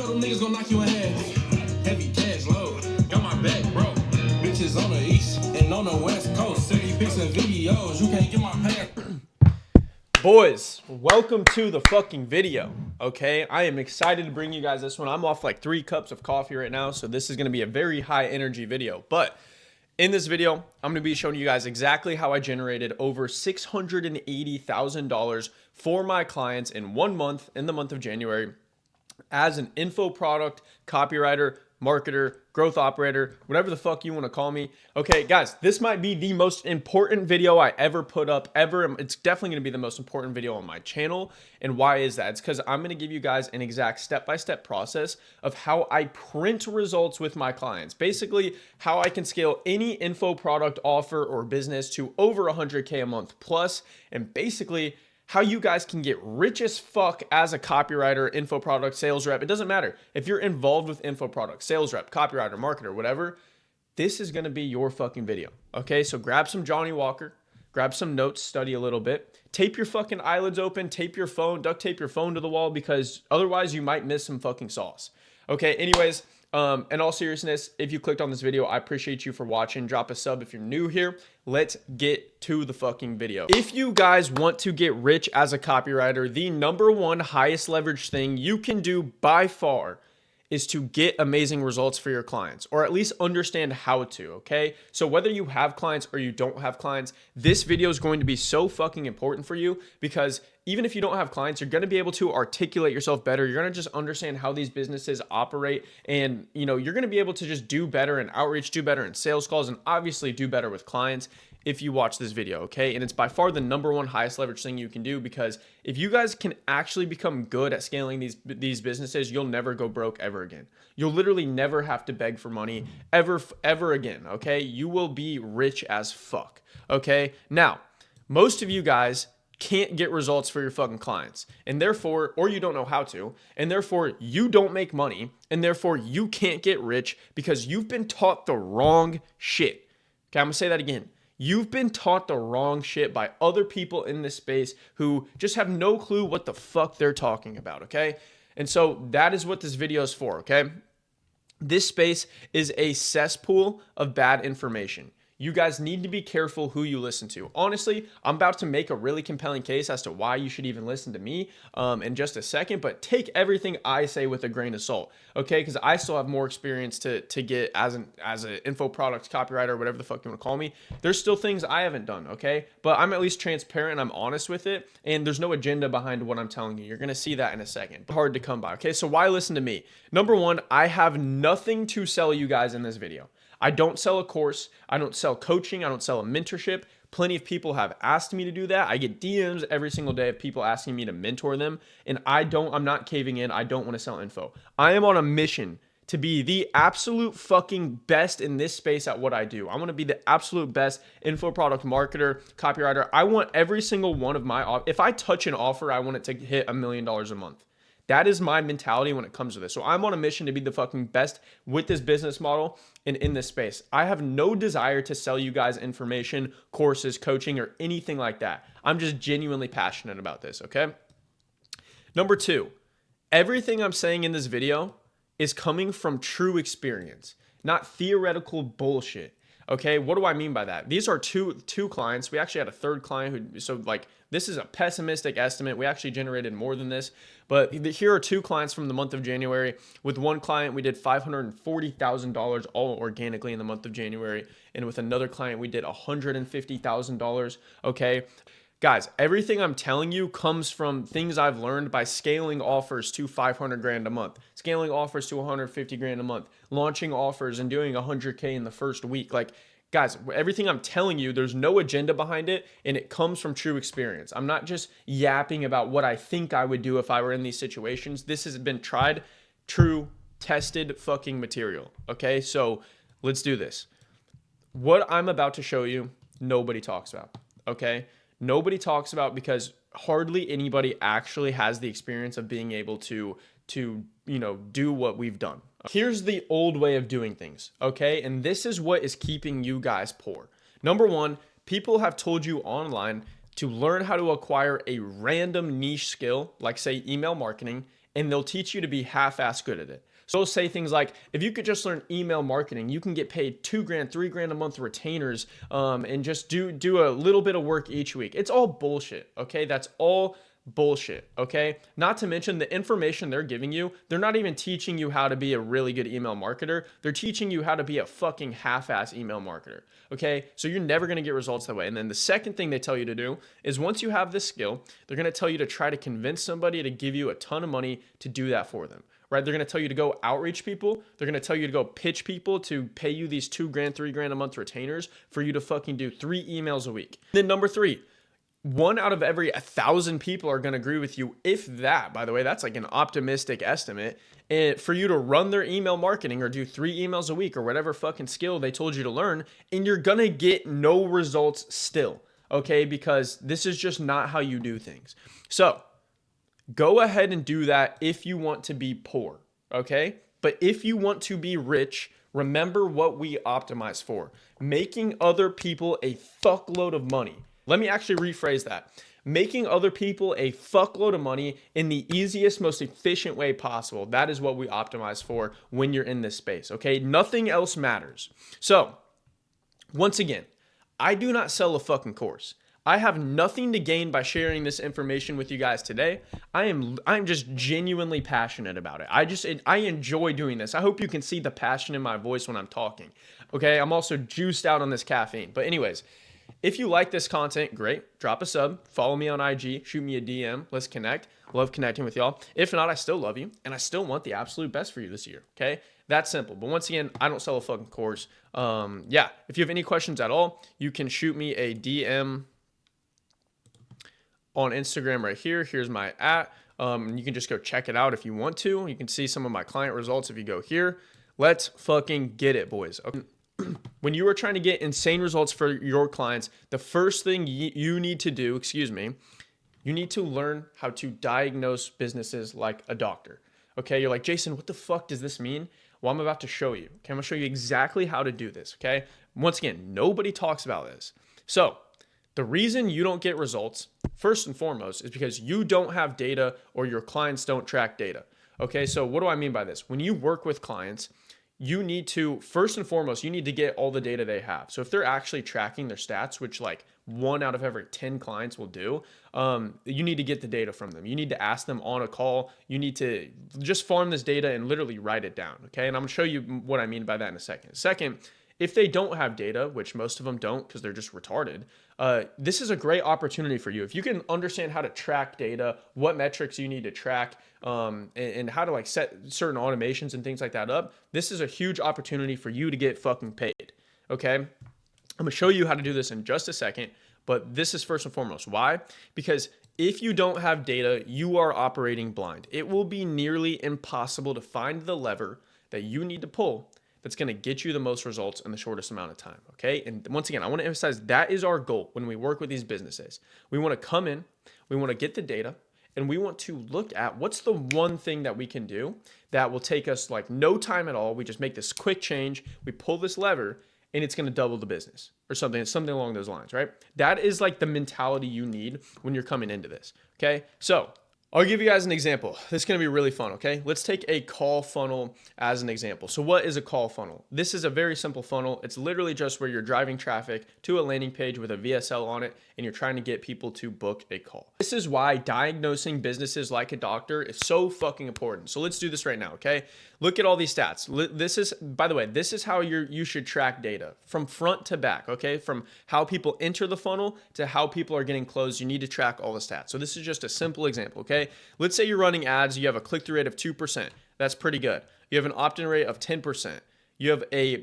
know them niggas gon' knock you in half. Heavy cash load, got my back, bro. Bitches on the east and on the west coast. Send me pics and videos, you can't get my pants. Boys, welcome to the fucking video, okay? I am excited to bring you guys this one. I'm off like 3 cups of coffee right now, so this is going to be a very high energy video. But in this video, I'm going to be showing you guys exactly how I generated over $680,000 for my clients in 1 month, in the month of January, as an info product, copywriter, marketer, growth operator, whatever the fuck you want to call me. Okay, guys, this might be the most important video I ever put up ever. It's definitely going to be the most important video on my channel. And why is that? It's because I'm going to give you guys an exact step-by-step process of how I print results with my clients. Basically, how I can scale any info product offer or business to over 100K a month plus, and basically how you guys can get rich as fuck as a copywriter, info product, sales rep. It doesn't matter. If you're involved with info product, sales rep, copywriter, marketer, whatever, this is gonna be your fucking video. Okay, so grab some Johnny Walker, grab some notes, study a little bit, tape your fucking eyelids open, tape your phone, duct tape your phone to the wall, because otherwise you might miss some fucking sauce. Okay, anyways, in all seriousness, if you clicked on this video, I appreciate you for watching. Drop a sub if you're new here. Let's get to the fucking video. If you guys want to get rich as a copywriter, the #1 highest leverage thing you can do by far is to get amazing results for your clients, or at least understand how to, okay? So whether you have clients or you don't have clients, this video is going to be so fucking important for you, because even if you don't have clients, you're gonna be able to articulate yourself better. You're gonna just understand how these businesses operate, and you're gonna be able to just do better in outreach, do better in sales calls, and obviously do better with clients if you watch this video, okay? And it's by far the #1 highest leverage thing you can do, because if you guys can actually become good at scaling these businesses, you'll never go broke ever again. You'll literally never have to beg for money ever again, okay? You will be rich as fuck, okay? Now, most of you guys can't get results for your fucking clients, and therefore, or you don't know how to, and therefore you don't make money, and therefore you can't get rich because you've been taught the wrong shit. Okay, I'm gonna say that again. You've been taught the wrong shit by other people in this space who just have no clue what the fuck they're talking about, okay? And so that is what this video is for, okay? This space is a cesspool of bad information. You guys need to be careful who you listen to. Honestly, I'm about to make a really compelling case as to why you should even listen to me in just a second, but take everything I say with a grain of salt, okay? Because I still have more experience to get as an info product copywriter, whatever the fuck you want to call me. There's still things I haven't done, okay? But I'm at least transparent and I'm honest with it, and there's no agenda behind what I'm telling you. You're going to see that in a second. Hard to come by, okay? So why listen to me? #1, I have nothing to sell you guys in this video. I don't sell a course. I don't sell coaching. I don't sell a mentorship. Plenty of people have asked me to do that. I get DMs every single day of people asking me to mentor them, and I'm not caving in. I don't want to sell info. I am on a mission to be the absolute fucking best in this space at what I do. I want to be the absolute best info product marketer, copywriter. I want every single one of my, if I touch an offer, I want it to hit $1 million a month. That is my mentality when it comes to this. So I'm on a mission to be the fucking best with this business model and in this space. I have no desire to sell you guys information, courses, coaching, or anything like that. I'm just genuinely passionate about this, okay? #2, everything I'm saying in this video is coming from true experience, not theoretical bullshit. Okay, what do I mean by that? These are two clients. We actually had a third client who, so like, this is a pessimistic estimate. We actually generated more than this, but here are 2 clients from the month of January. With one client, we did $540,000 all organically in the month of January. And with another client, we did $150,000, okay? Guys, everything I'm telling you comes from things I've learned by scaling offers to 500 grand a month, scaling offers to 150 grand a month, launching offers and doing 100K in the first week. Like, guys, everything I'm telling you, there's no agenda behind it, and it comes from true experience. I'm not just yapping about what I think I would do if I were in these situations. This has been tried, true, tested fucking material, okay? So let's do this. What I'm about to show you, nobody talks about, okay? Nobody talks about, because hardly anybody actually has the experience of being able to do what we've done. Here's the old way of doing things, okay? And this is what is keeping you guys poor. #1, people have told you online to learn how to acquire a random niche skill, like say email marketing, and they'll teach you to be half-ass good at it. So they'll say things like, if you could just learn email marketing, you can get paid $2,000, $3,000 a month retainers, and just do a little bit of work each week. It's all bullshit, okay? That's all bullshit, okay? Not to mention the information they're giving you, they're not even teaching you how to be a really good email marketer. They're teaching you how to be a fucking half-ass email marketer, okay? So you're never gonna get results that way. And then the second thing they tell you to do is once you have this skill, they're gonna tell you to try to convince somebody to give you a ton of money to do that for them. Right? They're going to tell you to go outreach people. They're going to tell you to go pitch people to pay you these $2,000, $3,000 a month retainers for you to fucking do 3 emails a week. Then number 3, 1 out of every 1,000 people are going to agree with you. If that, by the way, that's like an optimistic estimate. And for you to run their email marketing or do 3 emails a week or whatever fucking skill they told you to learn, and you're going to get no results still. Okay? Because this is just not how you do things. So go ahead and do that if you want to be poor, okay? But if you want to be rich, remember what we optimize for. Making other people a fuckload of money. Let me actually rephrase that. Making other people a fuckload of money in the easiest, most efficient way possible. That is what we optimize for when you're in this space, okay? Nothing else matters. So, once again, I do not sell a fucking course. I have nothing to gain by sharing this information with you guys today. I'm just genuinely passionate about it. I enjoy doing this. I hope you can see the passion in my voice when I'm talking. Okay, I'm also juiced out on this caffeine. But anyways, if you like this content, great. Drop a sub, follow me on IG, shoot me a DM, let's connect. Love connecting with y'all. If not, I still love you, and I still want the absolute best for you this year, okay? That's simple. But once again, I don't sell a fucking course. Yeah, if you have any questions at all, you can shoot me a DM on Instagram right here. Here's my @ you can just go check it out if you want to. You can see some of my client results if you go here. Let's fucking get it, boys. Okay. When you are trying to get insane results for your clients, the first thing you need to do, you need to learn how to diagnose businesses like a doctor. Okay, you're like, Jason, what the fuck does this mean? Well, I'm about to show you. Okay, I'm gonna show you exactly how to do this. Okay, once again, nobody talks about this. So the reason you don't get results, first and foremost, is because you don't have data or your clients don't track data. Okay, so what do I mean by this? When you work with clients, you need to, first and foremost, you need to get all the data they have. So if they're actually tracking their stats, which like 1 out of every 10 clients will do, you need to get the data from them. You need to ask them on a call. You need to just farm this data and literally write it down. Okay, and I'm gonna show you what I mean by that in a second. Second, if they don't have data, which most of them don't because they're just retarded, this is a great opportunity for you. If you can understand how to track data, what metrics you need to track, and how to like set certain automations and things like that up, this is a huge opportunity for you to get fucking paid, okay? I'm gonna show you how to do this in just a second, but this is first and foremost. Why? Because if you don't have data, you are operating blind. It will be nearly impossible to find the lever that you need to pull that's going to get you the most results in the shortest amount of time, okay? And once again, I want to emphasize that is our goal when we work with these businesses. We want to come in, we want to get the data, and we want to look at what's the one thing that we can do that will take us like no time at all. We just make this quick change, we pull this lever, and it's going to double the business or something along those lines, right? That is like the mentality you need when you're coming into this, okay? So I'll give you guys an example. This is going to be really fun, okay? Let's take a call funnel as an example. So what is a call funnel? This is a very simple funnel. It's literally just where you're driving traffic to a landing page with a VSL on it, and you're trying to get people to book a call. This is why diagnosing businesses like a doctor is so fucking important. So let's do this right now, okay? Look at all these stats. This is, by the way, this is how you should track data from front to back, okay? From how people enter the funnel to how people are getting closed, you need to track all the stats. So this is just a simple example, okay? Let's say you're running ads, you have a click-through rate of 2%. That's pretty good. You have an opt-in rate of 10%. You have a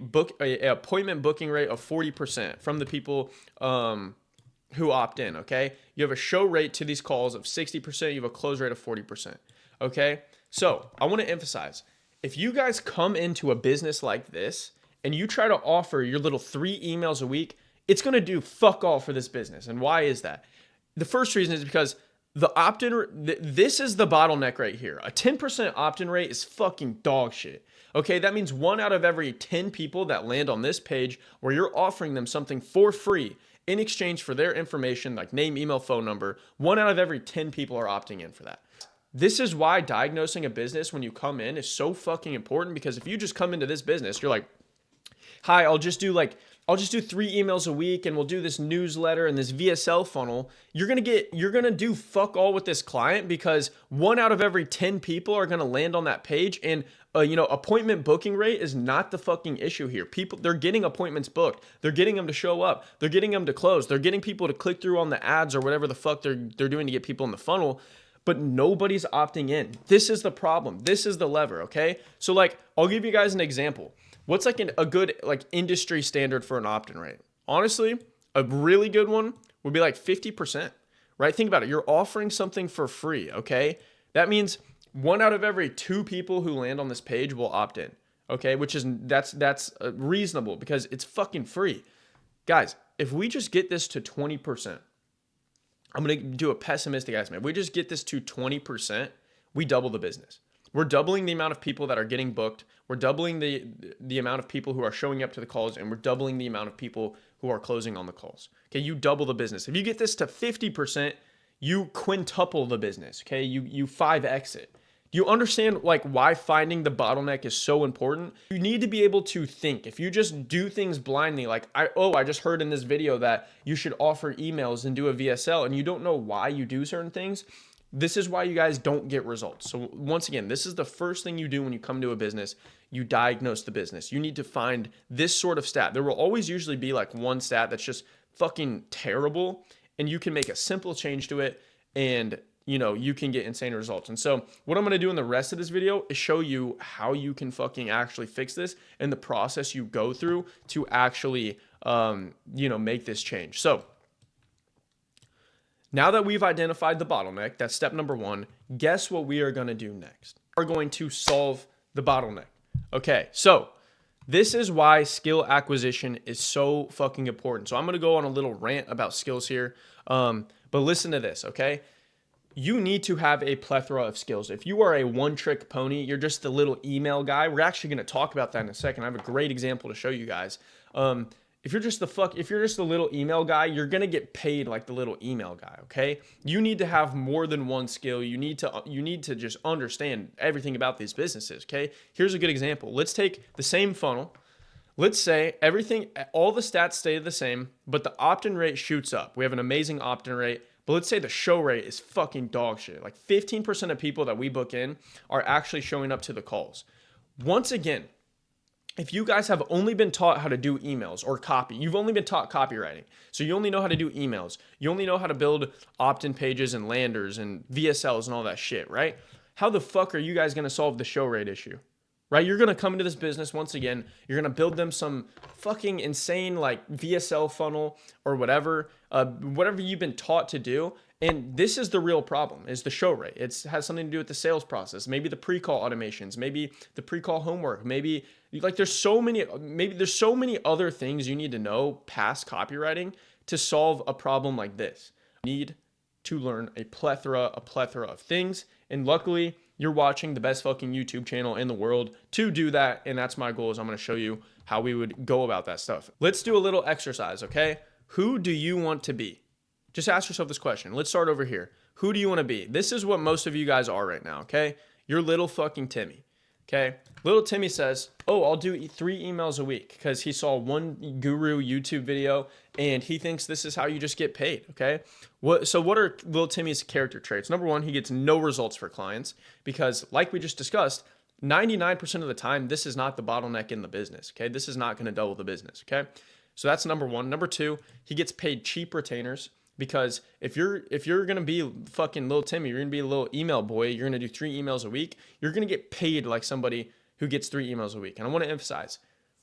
appointment booking rate of 40% from the people who opt in, okay? You have a show rate to these calls of 60%. You have a close rate of 40%, okay? So I want to emphasize, if you guys come into a business like this and you try to offer your little 3 emails a week, it's going to do fuck all for this business. And why is that? The first reason is because the opt-in, this is the bottleneck right here. A 10% opt-in rate is fucking dog shit. Okay, that means 1 out of every 10 people that land on this page where you're offering them something for free in exchange for their information, like name, email, phone number, 1 out of every 10 people are opting in for that. this is why diagnosing a business when you come in is so fucking important, because if you just come into this business, you're like, hi, I'll just do 3 emails a week and we'll do this newsletter and this VSL funnel. You're going to do fuck all with this client, because 1 out of every 10 people are going to land on that page. And appointment booking rate is not the fucking issue here. People, they're getting appointments booked. They're getting them to show up. They're getting them to close. They're getting people to click through on the ads or whatever the fuck they're doing to get people in the funnel. But nobody's opting in. This is the problem. This is the lever, okay? So like, I'll give you guys an example. What's like a good like industry standard for an opt-in rate? Honestly, a really good one would be like 50%, right? Think about it. You're offering something for free, okay? That means 1 out of every 2 people who land on this page will opt in, okay? That's reasonable because it's fucking free. Guys, if we just get this to 20%, I'm going to do a pessimistic estimate. If we just get this to 20%, we double the business. We're doubling the amount of people that are getting booked. We're doubling the amount of people who are showing up to the calls, and we're doubling the amount of people who are closing on the calls. Okay, you double the business. If you get this to 50%, you quintuple the business. Okay, you 5x it. Do you understand like why finding the bottleneck is so important? You need to be able to think. If you just do things blindly, like I just heard in this video that you should offer emails and do a VSL, and you don't know why you do certain things, this is why you guys don't get results. So once again, this is the first thing you do when you come to a business. You diagnose the business. You need to find this sort of stat. There will always usually be like one stat that's just fucking terrible, and you can make a simple change to it, and you can get insane results. And so what I'm going to do in the rest of this video is show you how you can fucking actually fix this and the process you go through to actually, make this change. So now that we've identified the bottleneck, that's step number 1, guess what we are going to do next? We're going to solve the bottleneck. Okay, so this is why skill acquisition is so fucking important. So I'm going to go on a little rant about skills here, but listen to this, okay? You need to have a plethora of skills. If you are a one-trick pony, you're just a little email guy. We're actually going to talk about that in a second. I have a great example to show you guys. If you're just the little email guy, you're going to get paid like the little email guy, okay? You need to have more than one skill. You need to just understand everything about these businesses, okay? Here's a good example. Let's take the same funnel. Let's say all the stats stay the same, but the opt-in rate shoots up. We have an amazing opt-in rate. But let's say the show rate is fucking dog shit. Like 15% of people that we book in are actually showing up to the calls. Once again, if you guys have only been taught how to do emails or copy, you've only been taught copywriting. So you only know how to do emails. You only know how to build opt-in pages and landers and VSLs and all that shit, right? How the fuck are you guys going to solve the show rate issue? Right? You're going to come into this business once again. You're going to build them some fucking insane like VSL funnel or whatever you've been taught to do. And this is the real problem, is the show rate. It has something to do with the sales process, maybe the pre-call automations, maybe the pre-call homework, maybe like there's so many other things you need to know past copywriting to solve a problem like this. You need to learn a plethora of things. And luckily, you're watching the best fucking YouTube channel in the world to do that. And that's my goal, is I'm going to show you how we would go about that stuff. Let's do a little exercise, okay? Who do you want to be? Just ask yourself this question. Let's start over here. Who do you want to be? This is what most of you guys are right now, okay? You're little fucking Timmy, okay? Little Timmy says, oh, I'll do 3 emails a week because he saw one guru YouTube video and he thinks this is how you just get paid, okay? So what are little Timmy's character traits? Number 1, he gets no results for clients because, like we just discussed, 99% of the time, this is not the bottleneck in the business, okay? This is not going to double the business, okay? So that's number 1. Number 2, he gets paid cheap retainers. Because if you're going to be fucking little Timmy, you're going to be a little email boy, you're going to do 3 emails a week, you're going to get paid like somebody who gets 3 emails a week. And I want to emphasize,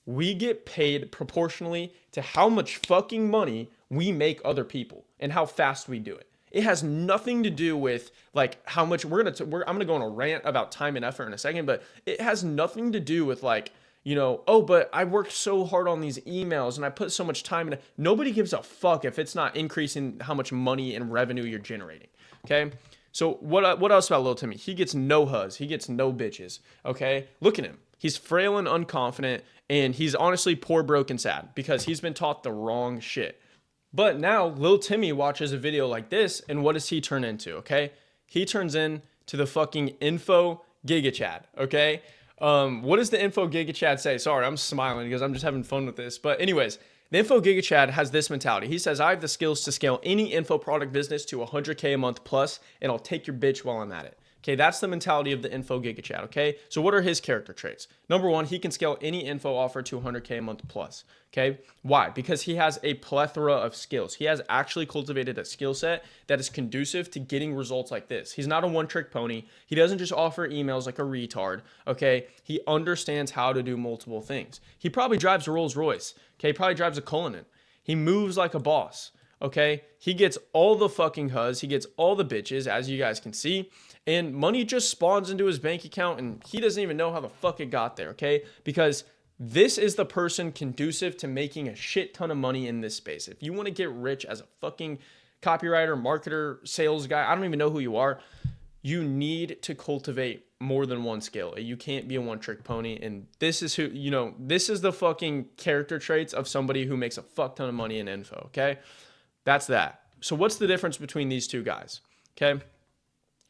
we get paid proportionally to how much fucking money we make other people and how fast we do it. It has nothing to do with like how much I'm going to go on a rant about time and effort in a second, but it has nothing to do with like, oh, but I worked so hard on these emails and I put so much time in it. Nobody gives a fuck if it's not increasing how much money and revenue you're generating. Okay. So what else about little Timmy? He gets no huzz. He gets no bitches. Okay. Look at him. He's frail and unconfident, and he's honestly poor, broke, and sad because he's been taught the wrong shit. But now little Timmy watches a video like this, and what does he turn into? Okay. He turns into to the fucking info giga chat. Okay. What does the info giga chat say? Sorry, I'm smiling because I'm just having fun with this. But anyways, the info giga chat has this mentality. He says, I have the skills to scale any info product business to 100K a month plus, and I'll take your bitch while I'm at it. Okay, that's the mentality of the info giga chat. Okay, so what are his character traits? Number one, he can scale any info offer to 100K a month plus. Okay, why? Because he has a plethora of skills. He has actually cultivated a skill set that is conducive to getting results like this. He's not a one-trick pony. He doesn't just offer emails like a retard. Okay, he understands how to do multiple things. He probably drives a Rolls Royce. Okay, he probably drives a Cullinan. He moves like a boss. Okay, he gets all the fucking huzz. He gets all the bitches, as you guys can see. And money just spawns into his bank account and he doesn't even know how the fuck it got there, okay? Because this is the person conducive to making a shit ton of money in this space. If you want to get rich as a fucking copywriter, marketer, sales guy, I don't even know who you are, you need to cultivate more than one skill. You can't be a one-trick pony. And this is who, this is the fucking character traits of somebody who makes a fuck ton of money in info, okay? That's that. So what's the difference between these two guys, okay?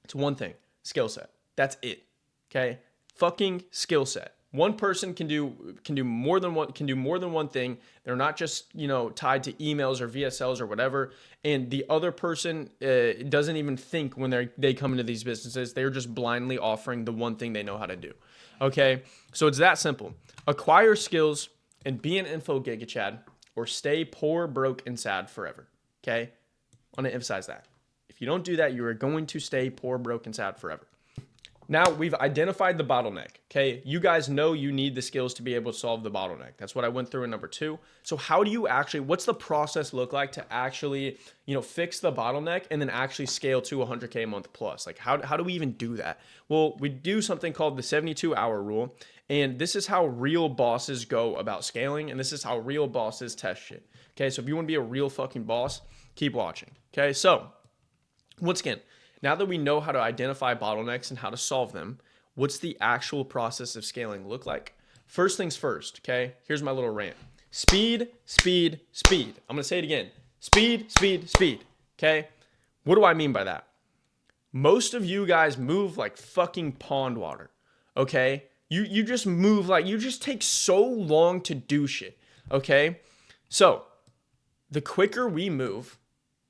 It's one thing, skill set. That's it. Okay? Fucking skill set. One person can do more than one thing. They're not just, tied to emails or VSLs or whatever. And the other person doesn't even think when they come into these businesses. They're just blindly offering the one thing they know how to do. Okay? So it's that simple. Acquire skills and be an info giga chad or stay poor, broke, and sad forever. Okay? I want to emphasize that. If you don't do that, you are going to stay poor, broke, and sad forever. Now, we've identified the bottleneck, okay? You guys know you need the skills to be able to solve the bottleneck. That's what I went through in number 2. So how do you what's the process look like to actually, fix the bottleneck and then actually scale to 100K a month plus? Like, how do we even do that? Well, we do something called the 72-hour rule, and this is how real bosses go about scaling, and this is how real bosses test shit, okay? So if you want to be a real fucking boss, keep watching, okay? So once again, now that we know how to identify bottlenecks and how to solve them, what's the actual process of scaling look like? First things first, okay? Here's my little rant. Speed, speed, speed. I'm going to say it again. Speed, speed, speed, okay? What do I mean by that? Most of you guys move like fucking pond water, okay? You just move you just take so long to do shit, okay? So the quicker we move,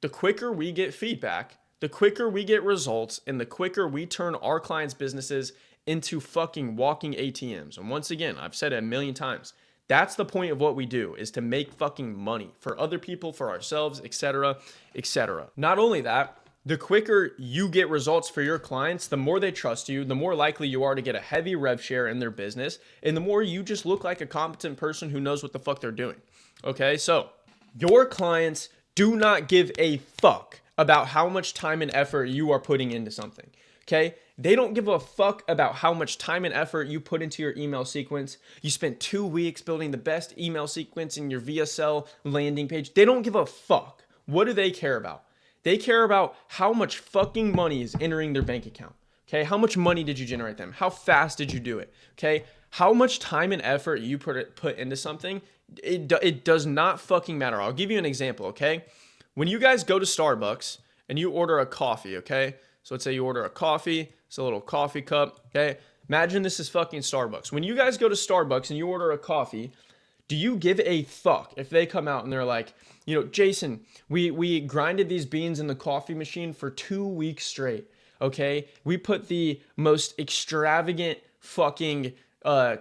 the quicker we get feedback, the quicker we get results, and the quicker we turn our clients' businesses into fucking walking ATMs. And once again, I've said it a million times, that's the point of what we do, is to make fucking money for other people, for ourselves, etc., etc. Not only that, the quicker you get results for your clients, the more they trust you, the more likely you are to get a heavy rev share in their business, and the more you just look like a competent person who knows what the fuck they're doing. Okay, so your clients do not give a fuck about how much time and effort you are putting into something, okay? They don't give a fuck about how much time and effort you put into your email sequence. You spent 2 weeks building the best email sequence in your VSL landing page. They don't give a fuck. What do they care about? They care about how much fucking money is entering their bank account, okay? How much money did you generate them? How fast did you do it, okay? How much time and effort you put into something, it does not fucking matter. I'll give you an example, okay? When you guys go to Starbucks and you order a coffee, okay? So let's say you order a coffee. It's a little coffee cup, okay? Imagine this is fucking Starbucks. When you guys go to Starbucks and you order a coffee, do you give a fuck if they come out and they're like, Jason, we grinded these beans in the coffee machine for 2 weeks straight, okay? We put the most extravagant fucking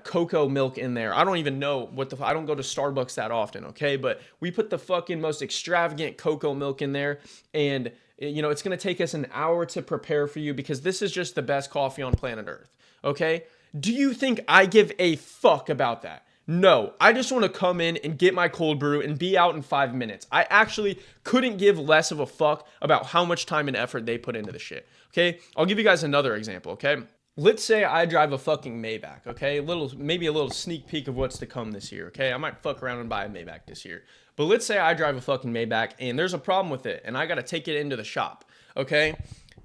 cocoa milk in there. I don't even know I don't go to Starbucks that often, okay? But we put the fucking most extravagant cocoa milk in there, and it's going to take us an hour to prepare for you because this is just the best coffee on planet Earth, okay? Do you think I give a fuck about that? No, I just want to come in and get my cold brew and be out in 5 minutes. I actually couldn't give less of a fuck about how much time and effort they put into the shit, okay? I'll give you guys another example, okay? Let's say I drive a fucking Maybach, okay? Maybe a little sneak peek of what's to come this year, okay? I might fuck around and buy a Maybach this year. But let's say I drive a fucking Maybach and there's a problem with it and I got to take it into the shop, okay?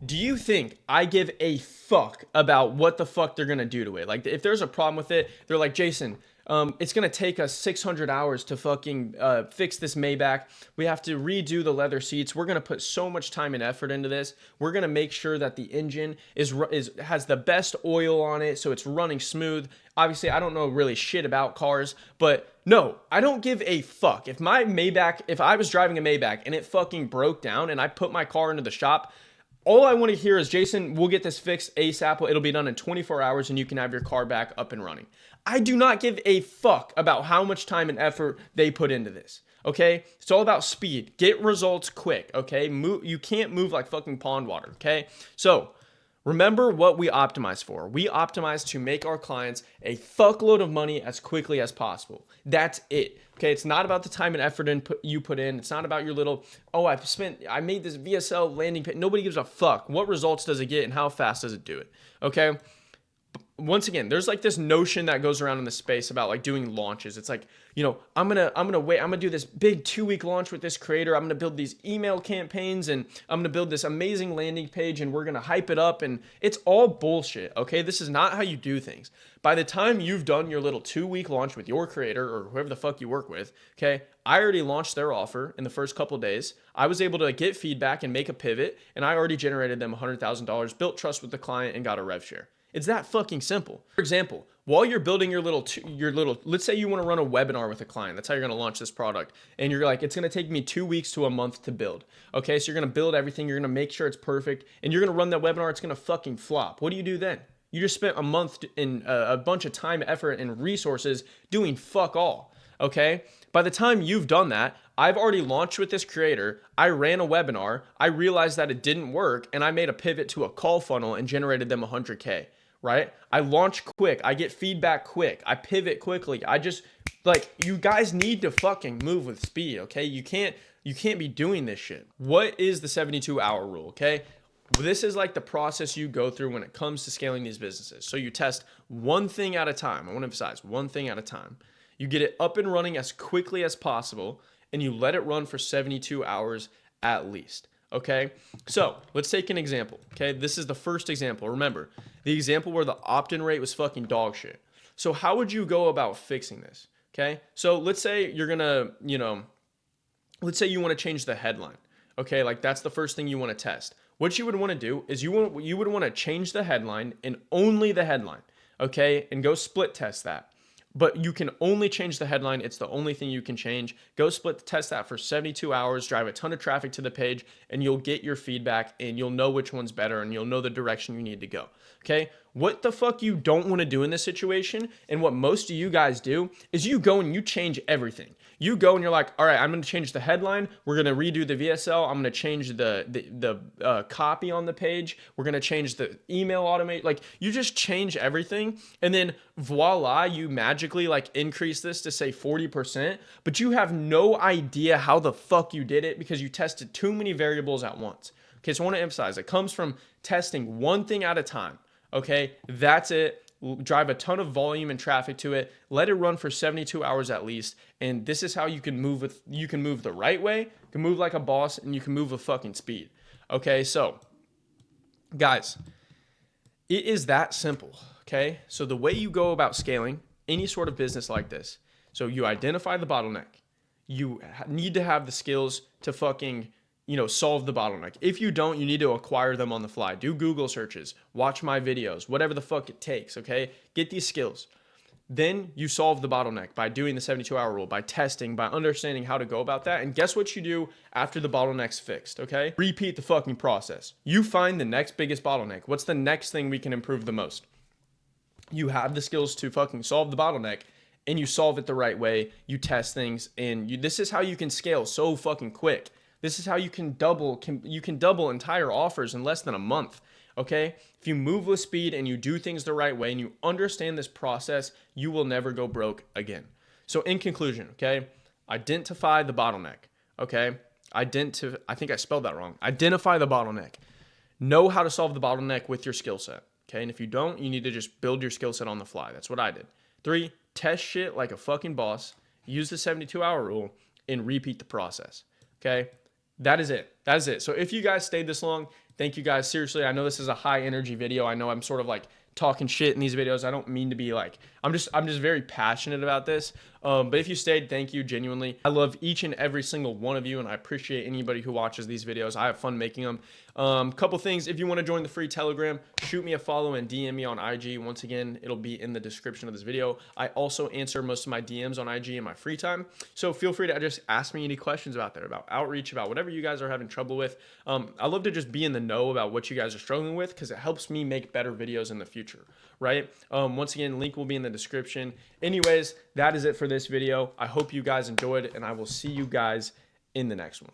Do you think I give a fuck about what the fuck they're gonna do to it? Like, if there's a problem with it, they're like, Jason, it's gonna take us 600 hours to fucking fix this Maybach. We have to redo the leather seats. We're gonna put so much time and effort into this. We're gonna make sure that the engine has the best oil on it, so it's running smooth. Obviously, I don't know really shit about cars, but no, I don't give a fuck. If I was driving a Maybach and it fucking broke down and I put my car into the shop, all I want to hear is, Jason, we'll get this fixed ASAP. It'll be done in 24 hours and you can have your car back up and running. I do not give a fuck about how much time and effort they put into this. Okay? It's all about speed. Get results quick. Okay? You can't move like fucking pond water. Okay? So, remember what we optimize for. We optimize to make our clients a fuckload of money as quickly as possible. That's it. Okay, it's not about the time and effort you put in. It's not about your little, I made this VSL landing page. Nobody gives a fuck. What results does it get and how fast does it do it? Okay. Once again, there's like this notion that goes around in the space about like doing launches. It's like, I'm gonna do this big 2-week launch with this creator. I'm gonna build these email campaigns and I'm gonna build this amazing landing page and we're gonna hype it up, and it's all bullshit. Okay, this is not how you do things. By the time you've done your little 2-week launch with your creator or whoever the fuck you work with, okay, I already launched their offer in the first couple of days. I was able to get feedback and make a pivot, and I already generated them $100,000, built trust with the client, and got a rev share. It's that fucking simple. For example, while you're building your little, let's say you want to run a webinar with a client. That's how you're going to launch this product. And you're like, it's going to take me 2 weeks to a month to build. Okay, so you're going to build everything. You're going to make sure it's perfect. And you're going to run that webinar. It's going to fucking flop. What do you do then? You just spent a month in a bunch of time, effort, and resources doing fuck all. Okay? By the time you've done that, I've already launched with this creator. I ran a webinar. I realized that it didn't work. And I made a pivot to a call funnel and generated them 100K. Right? I launch quick. I get feedback quick. I pivot quickly. You guys need to fucking move with speed, okay? You can't be doing this shit. What is the 72-hour rule, okay? This is like the process you go through when it comes to scaling these businesses. So you test one thing at a time. I want to emphasize one thing at a time. You get it up and running as quickly as possible, and you let it run for 72 hours at least. Okay, so let's take an example. Okay, this is the first example. Remember, the example where the opt-in rate was fucking dog shit. So how would you go about fixing this? Okay, so let's say you're gonna, let's say you want to change the headline. Okay, like that's the first thing you want to test. What you would want to do is you would want to change the headline and only the headline. Okay, and go split test that. But you can only change the headline. It's the only thing you can change. Go split test that for 72 hours, drive a ton of traffic to the page, and you'll get your feedback and you'll know which one's better and you'll know the direction you need to go. Okay? What the fuck you don't want to do in this situation, and what most of you guys do, is you go and you change everything. You go and you're like, all right, I'm going to change the headline. We're going to redo the VSL. I'm going to change the copy on the page. We're going to change the email automate. Like, you just change everything, and then voila, you magically like increase this to say 40%, but you have no idea how the fuck you did it because you tested too many variables at once. Okay, so I want to emphasize, it comes from testing one thing at a time. Okay, that's it. Drive a ton of volume and traffic to it. Let it run for 72 hours at least. And this is how you can move the right way. You can move like a boss, and you can move with fucking speed. Okay, so guys, it is that simple. Okay, so the way you go about scaling any sort of business like this, so you identify the bottleneck. You need to have the skills to fucking solve the bottleneck. If you don't, you need to acquire them on the fly. Do Google searches, watch my videos, whatever the fuck it takes, okay? Get these skills. Then you solve the bottleneck by doing the 72-hour rule, by testing, by understanding how to go about that. And guess what you do after the bottleneck's fixed, okay? Repeat the fucking process. You find the next biggest bottleneck. What's the next thing we can improve the most? You have the skills to fucking solve the bottleneck, and you solve it the right way. You test things, and this is how you can scale so fucking quick. This is how you can double entire offers in less than a month, okay? If you move with speed and you do things the right way and you understand this process, you will never go broke again. So in conclusion, okay, identify the bottleneck, okay? I think I spelled that wrong. Identify the bottleneck. Know how to solve the bottleneck with your skill set, okay? And if you don't, you need to just build your skill set on the fly. That's what I did. 3, test shit like a fucking boss. Use the 72-hour rule and repeat the process, okay? That is it. So if you guys stayed this long, Thank you guys. Seriously, I know this is a high energy video. I know I'm sort of like talking shit in these videos. I don't mean to be like, I'm just very passionate about this. But if you stayed, thank you genuinely. I love each and every single one of you, and I appreciate anybody who watches these videos. I have fun making them. Couple things, if you want to join the free Telegram, shoot me a follow and DM me on IG. Once again, it'll be in the description of this video. I also answer most of my DMs on IG in my free time, so feel free to just ask me any questions about there, about outreach, about whatever you guys are having trouble with. I love to just be in the know about what you guys are struggling with, because it helps me make better videos in the future, right? Once again, link will be in the description. Anyways, that is it for this video. I hope you guys enjoyed, and I will see you guys in the next one.